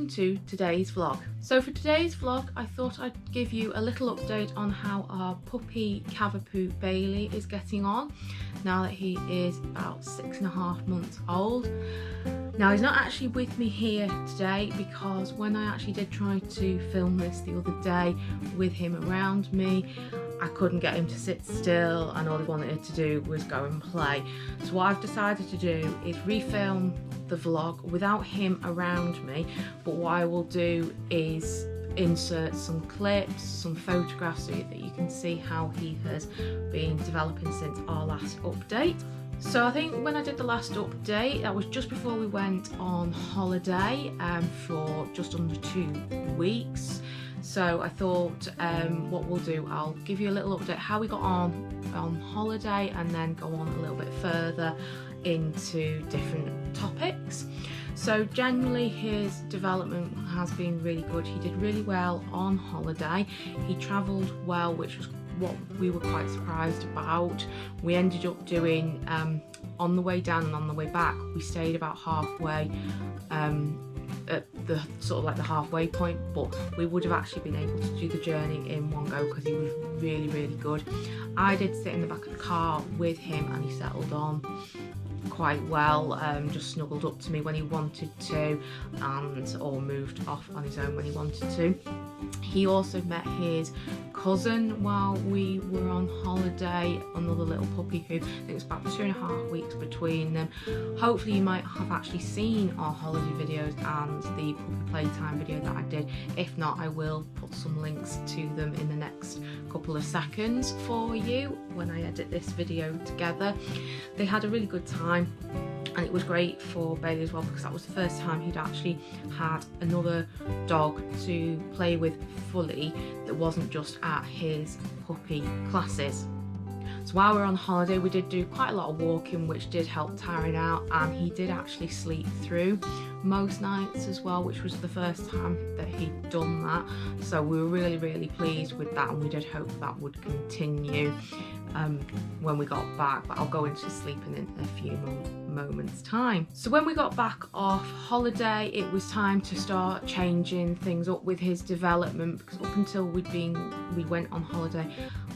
welcome to today's vlog. So for today's vlog I thought I'd give you a little update on how our puppy Cavapoo Bailey is getting on now that he is about 6.5 months old. Now he's not actually with me here today because when I actually did try to film this the other day with him around me, I couldn't get him to sit still and all he wanted to do was go and play. So what I've decided to do is refilm the vlog without him around me, but what I will do is insert some clips, some photographs so that you can see how he has been developing since our last update. So I think when I did the last update, that was just before we went on holiday for just under 2 weeks. So I thought what we'll do, I'll give you a little update how we got on holiday and then go on a little bit further into different topics. So generally his development has been really good. He did really well on holiday. He travelled well, which was what we were quite surprised about. We ended up doing on the way down and on the way back, we stayed about halfway at the sort of like the halfway point, but we would have actually been able to do the journey in one go because he was really good. I did sit in the back of the car with him and he settled on quite well, just snuggled up to me when he wanted to or moved off on his own when he wanted to. He also met his cousin while we were on holiday, another little puppy who I think it's about 2.5 weeks between them. Hopefully you might have actually seen our holiday videos and the puppy playtime video that I did. If not, I will put some links to them in the next couple of seconds for you when I edit this video together. They had a really good time. And it was great for Bailey as well because that was the first time he'd actually had another dog to play with fully that wasn't just at his puppy classes. So while we were on holiday we did do quite a lot of walking, which did help tire him out, and he did actually sleep through most nights as well, which was the first time that he'd done that. So we were really pleased with that, and we did hope that would continue when we got back, but I'll go into sleeping in a few moments time. So when we got back off holiday, it was time to start changing things up with his development, because up until we went on holiday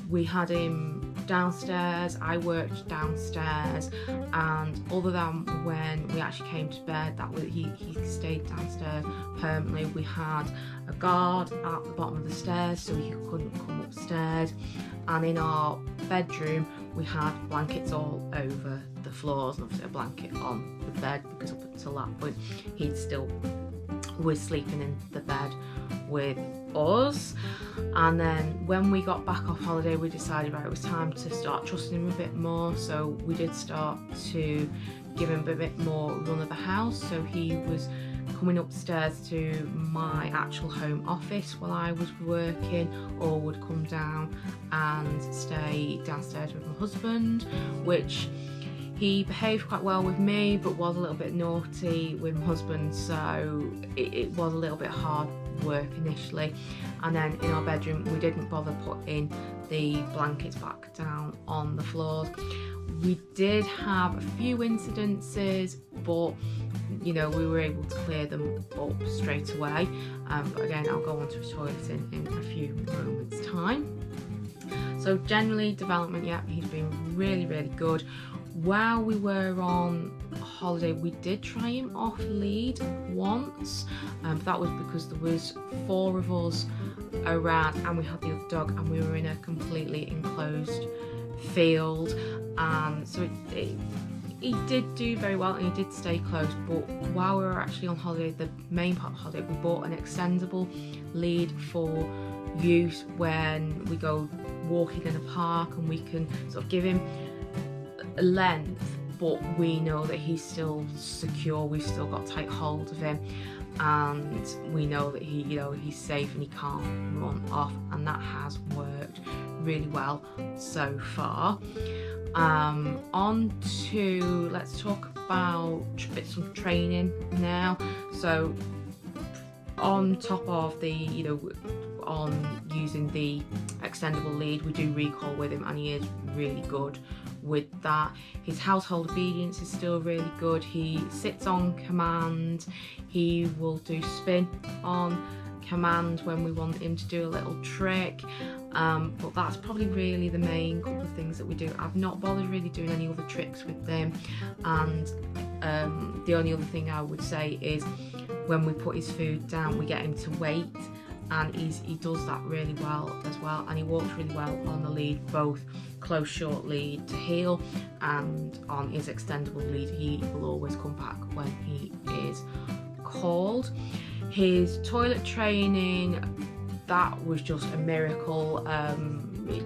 we had him downstairs, I worked downstairs, and other than when we actually came to bed, that was he stayed downstairs permanently. We had a guard at the bottom of the stairs so he couldn't come upstairs, and in our bedroom we had blankets all over the floors and obviously a blanket on the bed because up until that point he still was sleeping in the bed with us. And then when we got back off holiday we decided it was time to start trusting him a bit more, so we did start to give him a bit more run of the house. So he was coming upstairs to my actual home office while I was working, or would come down and stay downstairs with my husband, which he behaved quite well with me but was a little bit naughty with my husband, so it was a little bit hard work initially. And then in our bedroom we didn't bother putting the blankets back down on the floors. We did have a few incidences, but you know, we were able to clear them up straight away. But again, I'll go on to the toilets in a few moments time. So generally development, yeah, he's been really good. While we were on holiday we did try him off lead once, but that was because there was 4 of us around and we had the other dog and we were in a completely enclosed field, so he did do very well and he did stay close. But while we were actually on holiday, the main part of the holiday, we bought an extendable lead for use when we go walking in a park, and we can sort of give him a length but we know that he's still secure, we've still got tight hold of him, and we know that he, you know, he's safe and he can't run off, and that has worked really well so far. On to, let's talk about some training now. So on top of the, you know, on using the extendable lead, we do recall with him and he is really good with that. His household obedience is still really good. He sits on command. He will do spin on command when we want him to do a little trick, but that's probably really the main couple of things that we do. I've not bothered really doing any other tricks with them, and the only other thing I would say is when we put his food down, we get him to wait, and he does that really well as well, and he walks really well on the lead, both close short lead to heel and on his extendable lead. He will always come back when he is called. His toilet training, that was just a miracle. It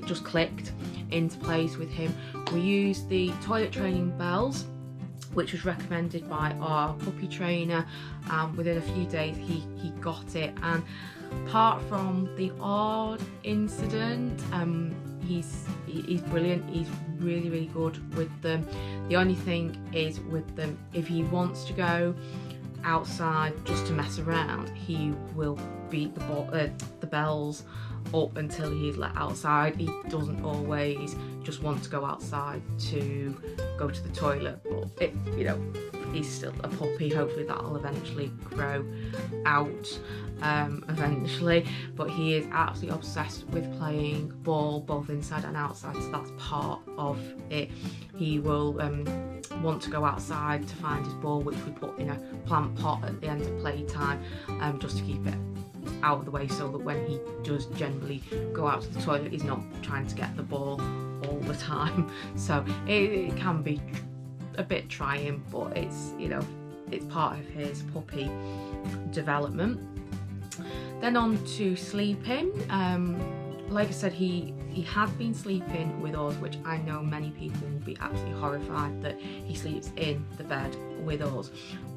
just clicked into place with him. We used the toilet training bells, which was recommended by our puppy trainer. Within a few days he got it, and apart from the odd incident, he's brilliant. He's really good with them. The only thing is with them, if he wants to go outside just to mess around, he will beat the bells up until he's let outside. He doesn't always just want to go outside to go to the toilet, but he's still a puppy. Hopefully that'll eventually grow out eventually, but he is absolutely obsessed with playing ball both inside and outside, so that's part of it. He will want to go outside to find his ball, which we put in a plant pot at the end of playtime, just to keep it out of the way, so that when he does generally go out to the toilet, he's not trying to get the ball all the time. So it can be a bit trying, but it's part of his puppy development. Then on to sleeping. Like I said, he had been sleeping with us, which I know many people will be absolutely horrified that he sleeps in the bed with us.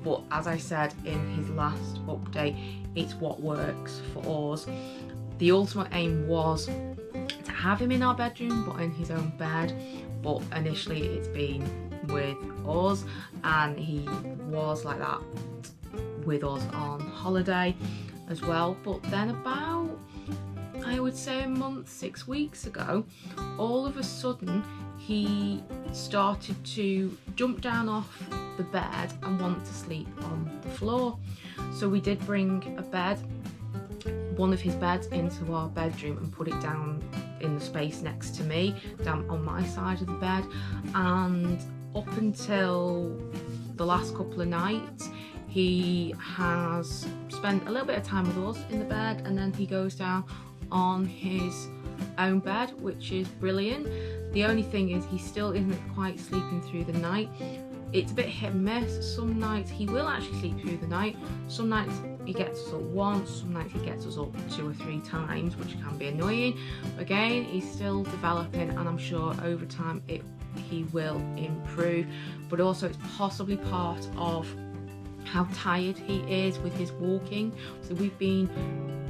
But as I said in his last update, it's what works for us. The ultimate aim was to have him in our bedroom, but in his own bed. But initially it's been with us, and he was like that with us on holiday as well. But then about, I would say, a month, 6 weeks ago, all of a sudden he started to jump down off the bed and want to sleep on the floor. So we did bring a bed, one of his beds, into our bedroom and put it down in the space next to me, down on my side of the bed. And up until the last couple of nights, he has spent a little bit of time with us in the bed, and then he goes down on his own bed, which is brilliant. The only thing is he still isn't quite sleeping through the night. It's a bit hit and miss. Some nights he will actually sleep through the night. Some nights he gets us up once, some nights he gets us up 2 or 3 times, which can be annoying. Again, he's still developing, and I'm sure over time he will improve. But also it's possibly part of how tired he is with his walking. So we've been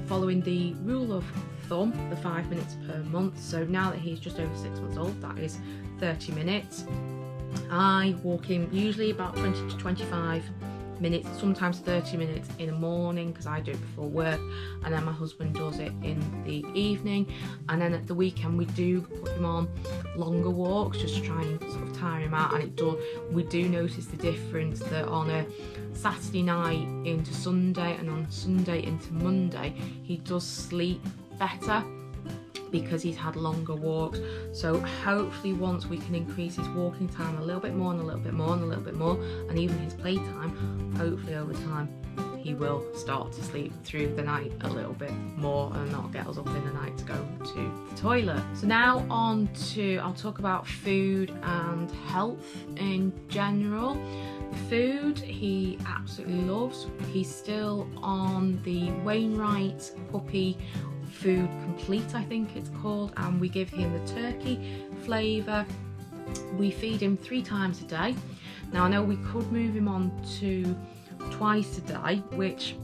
following the rule of thumb, the 5 minutes per month. So now that he's just over 6 months old, that is 30 minutes. I walk him usually about 20 to 25 minutes, sometimes 30 minutes in the morning, because I do it before work, and then my husband does it in the evening. And then at the weekend we do put him on longer walks just to try and sort of tire him out, and we do notice the difference that on a Saturday night into Sunday and on Sunday into Monday he does sleep better because he's had longer walks. So hopefully once we can increase his walking time a little bit more and a little bit more and a little bit more, and even his playtime, hopefully over time he will start to sleep through the night a little bit more and not get us up in the night to go to the toilet. So now I'll talk about food and health in general. Food he absolutely loves. He's still on the Wainwright Puppy Food Complete, I think it's called, and we give him the turkey flavour. We feed him 3 times a day. Now I know we could move him on to twice a day, which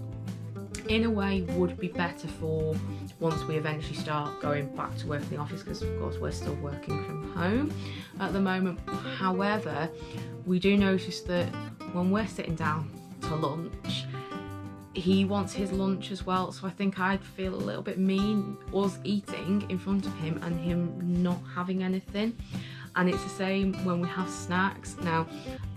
in a way would be better for once we eventually start going back to work in the office, because of course we're still working from home at the moment. However, we do notice that when we're sitting down to lunch, he wants his lunch as well. So I think I'd feel a little bit mean us eating in front of him and him not having anything. And it's the same when we have snacks. Now,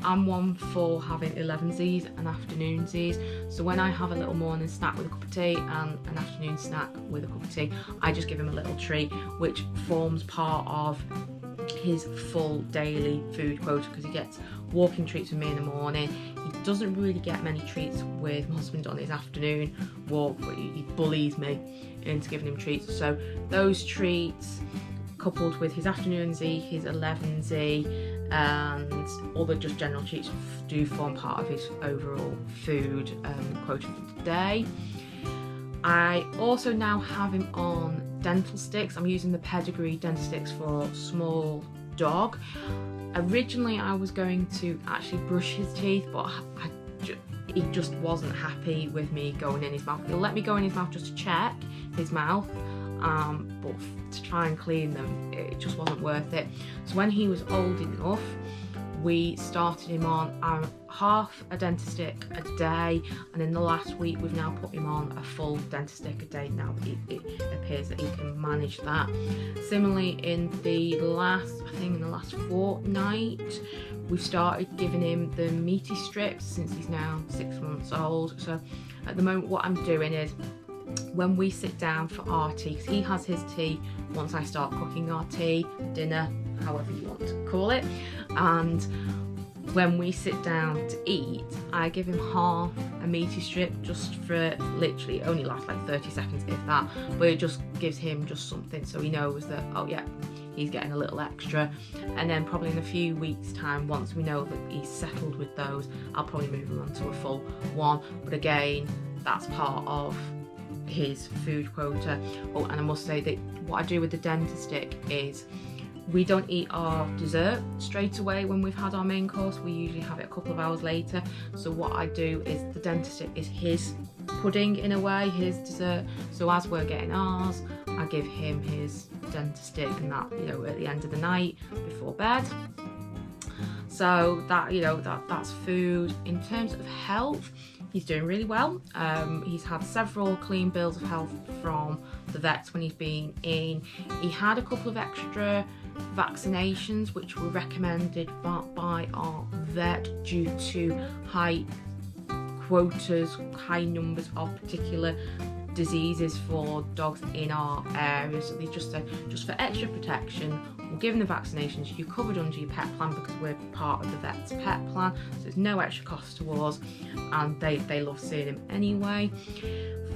I'm one for having 11sies and afternoonsies. So when I have a little morning snack with a cup of tea and an afternoon snack with a cup of tea, I just give him a little treat, which forms part of his full daily food quota, because he gets walking treats with me in the morning. He doesn't really get many treats with my husband on his afternoon walk, but he bullies me into giving him treats. So those treats, coupled with his afternoonsie, his 11sie, and other just general treats, do form part of his overall food quota for today. I also now have him on dental sticks. I'm using the Pedigree dental sticks for a small dog. Originally I was going to actually brush his teeth, but he just wasn't happy with me going in his mouth. He'll let me go in his mouth just to check his mouth, but to try and clean them, it just wasn't worth it. So when he was old enough, we started him on half a dentist stick a day, and in the last week we've now put him on a full dentist stick a day now that it appears that he can manage that. Similarly, in the last fortnight, we've started giving him the meaty strips since he's now 6 months old. So at the moment what I'm doing is, when we sit down for our tea, because he has his tea once I start cooking our tea, dinner, however you want to call it, and when we sit down to eat, I give him half a meaty strip, just for literally only lasts like 30 seconds if that, but it just gives him just something so he knows that, oh yeah, he's getting a little extra. And then probably in a few weeks time, once we know that he's settled with those, I'll probably move him on to a full one. But again, that's part of his food quota. Oh, and I must say that what I do with the dentist stick is, we don't eat our dessert straight away when we've had our main course. We usually have it a couple of hours later. So what I do is, the dentist stick is his pudding in a way, his dessert. So as we're getting ours, I give him his dentist stick, and that, you know, at the end of the night before bed. So that, you know, that's food. In terms of health, he's doing really well. He's had several clean bills of health from the vets when he's been in. He had a couple of extra vaccinations which were recommended by our vet due to high quotas, high numbers of particular diseases for dogs in our area. So they just said, just for extra protection, we'll give them the vaccinations. You're covered under your pet plan because we're part of the vet's pet plan, so there's no extra cost to us, and they love seeing him anyway.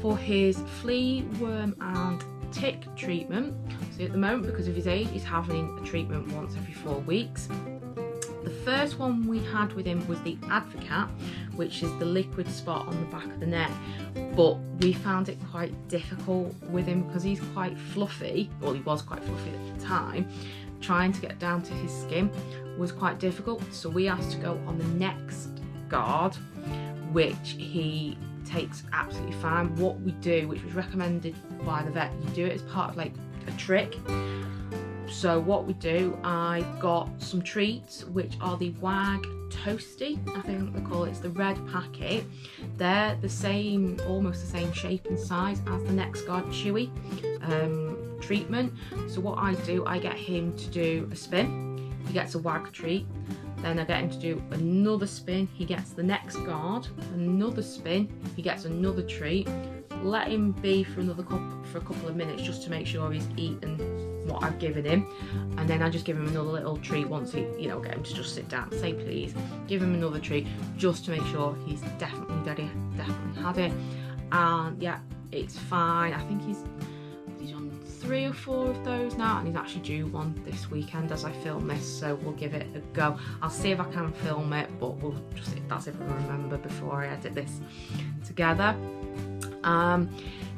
For his flea, worm and tick treatment, so at the moment, because of his age, he's having a treatment once every 4 weeks. The first one we had with him was the Advocat, which is the liquid spot on the back of the neck, but we found it quite difficult with him because he's quite fluffy, well, he was quite fluffy at the time. Trying to get down to his skin was quite difficult, so we asked to go on the next guard, which he takes absolutely fine. What we do, which was recommended by the vet, you do it as part of like a trick. So what we do, I got some treats, which are the Wag Toasty, I think they call it. It's the red packet. They're the same, almost the same shape and size as the Next Guard Chewy treatment. So what I do, I get him to do a spin. He gets a Wag treat. Then I get him to do another spin. He gets the Next Guard. Another spin. He gets another treat. Let him be for a couple of minutes just to make sure he's eaten what I've given him, and then I just give him another little treat once he, you know, get him to just sit down, say please, give him another treat just to make sure he's definitely had it. And yeah, it's fine. I think he's on 3 or 4 of those now, and he's actually due one this weekend as I film this, so we'll give it a go. I'll see if I can film it, but we'll just, that's if I remember before I edit this together.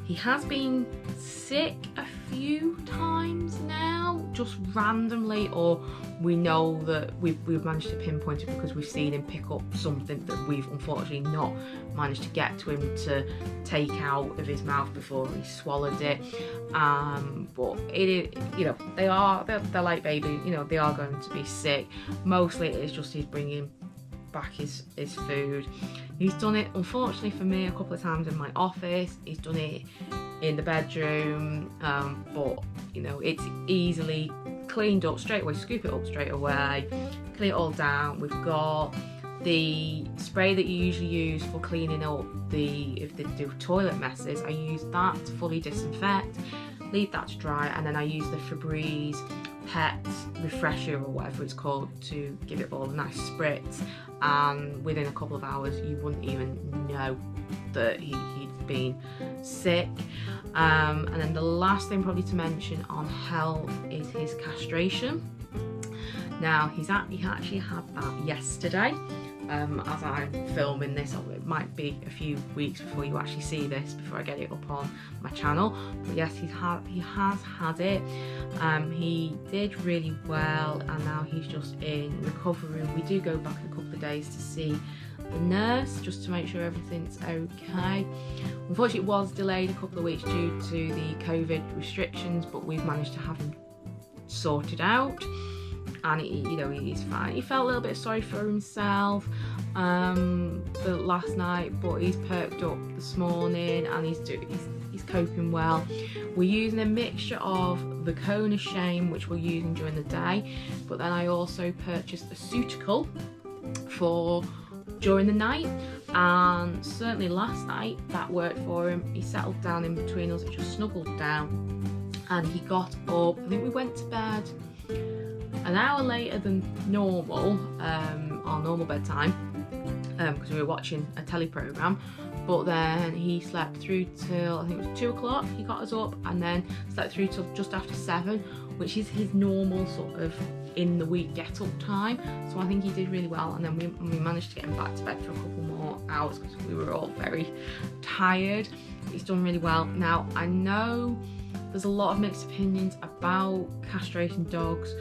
He has been sick a few times now, just randomly, or we know that we've managed to pinpoint it because we've seen him pick up something that we've unfortunately not managed to get to him to take out of his mouth before he swallowed it. But it is, you know, they're like babies, you know, they are going to be sick. Mostly it's just he's bringing back his food. He's done it, unfortunately for me, a couple of times in my office. He's done it in the bedroom, but you know, it's easily cleaned up straight away, scoop it up straight away, clean it all down. We've got the spray that you usually use for cleaning up if they do toilet messes. I use that to fully disinfect, leave that to dry, and then I use the Febreze Pet Refresher or whatever it's called to give it all a nice spritz, and within a couple of hours you wouldn't even know that he'd been sick. And then the last thing probably to mention on health is his castration. Now he actually had that yesterday. As I'm filming this, it might be a few weeks before you actually see this, before I get it up on my channel. But yes, he has had it. He did really well, and now he's just in recovery. We do go back a couple of days to see the nurse just to make sure everything's okay. Unfortunately, it was delayed a couple of weeks due to the COVID restrictions, but we've managed to have him sorted out. And he's fine. He felt a little bit sorry for himself for last night, but he's perked up this morning and he's coping well. We're using a mixture of the cone of shame, which we're using during the day, but then I also purchased a Sutical for during the night, and certainly last night that worked for him. He settled down in between us, just snuggled down, and he got up. I think we went to bed an hour later than normal, our normal bedtime, because we were watching a telly programme, but then he slept through till I think it was 2 o'clock. He got us up and then slept through till just after 7, which is his normal sort of in the week get up time. So I think he did really well, and then we managed to get him back to bed for a couple more hours because we were all very tired. He's done really well. Now I know there's a lot of mixed opinions about castrating dogs.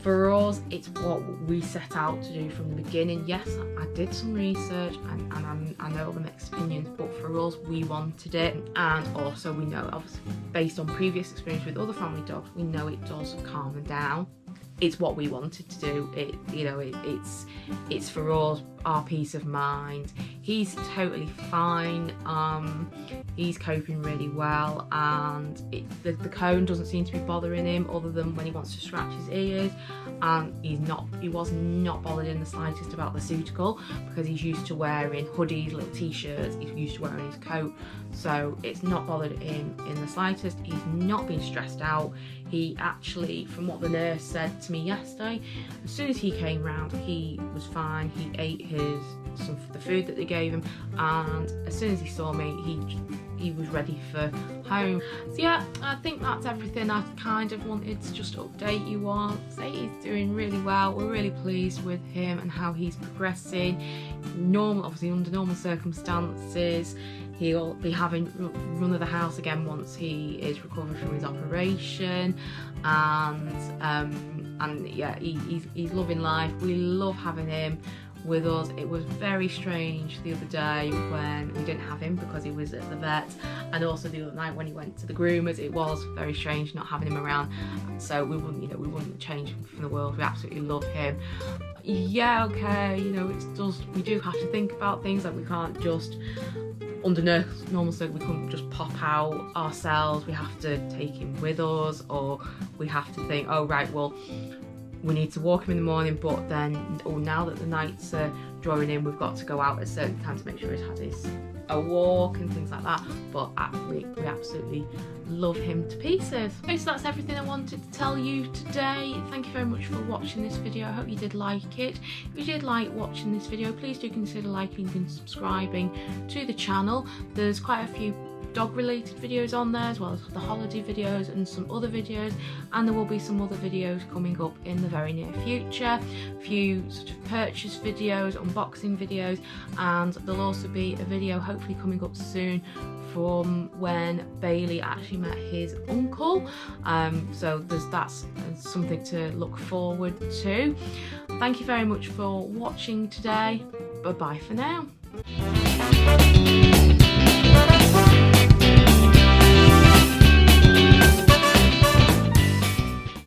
For us, it's what we set out to do from the beginning. Yes, I did some research and I know the mixed opinions, but for us, we wanted it. And also we know, obviously, based on previous experience with other family dogs, we know it does calm them down. It's what we wanted to do. It's for us, our peace of mind. He's totally fine. He's coping really well, and the cone doesn't seem to be bothering him, other than when he wants to scratch his ears. And he was not bothered in the slightest about the Sutical, because he's used to wearing hoodies, little t-shirts. He's used to wearing his coat, so it's not bothered him in the slightest. He's not been stressed out. He actually, from what the nurse said to me yesterday, as soon as he came round, he was fine. He ate some of the food that they gave him, and as soon as he saw me, he was ready for home. So yeah, I think that's everything I kind of wanted to just update you on. Say he's doing really well. We're really pleased with him and how he's progressing. Obviously under normal circumstances, he'll be having run of the house again once he is recovered from his operation, and yeah, he's loving life. We love having him with us. It was very strange the other day when we didn't have him because he was at the vet, and also the other night when he went to the groomers. It was very strange not having him around, so we wouldn't change from the world. We absolutely love him. Yeah, okay, we do have to think about things, like we can't just, under normal circumstances, we couldn't just pop out ourselves. We have to take him with us, or we have to think, oh right, well, we need to walk him in the morning, but then, now that the nights are drawing in, we've got to go out at a certain time to make sure he's had a walk and things like that. But we absolutely love him to pieces. Okay, so that's everything I wanted to tell you today. Thank you very much for watching this video. I hope you did like it. If you did like watching this video, please do consider liking and subscribing to the channel. There's quite a few dog related videos on there, as well as the holiday videos and some other videos, and there will be some other videos coming up in the very near future, a few sort of purchase videos, unboxing videos, and there'll also be a video hopefully coming up soon from when Bailey actually met his uncle, so that's something to look forward to. Thank you very much for watching today. Bye bye for now.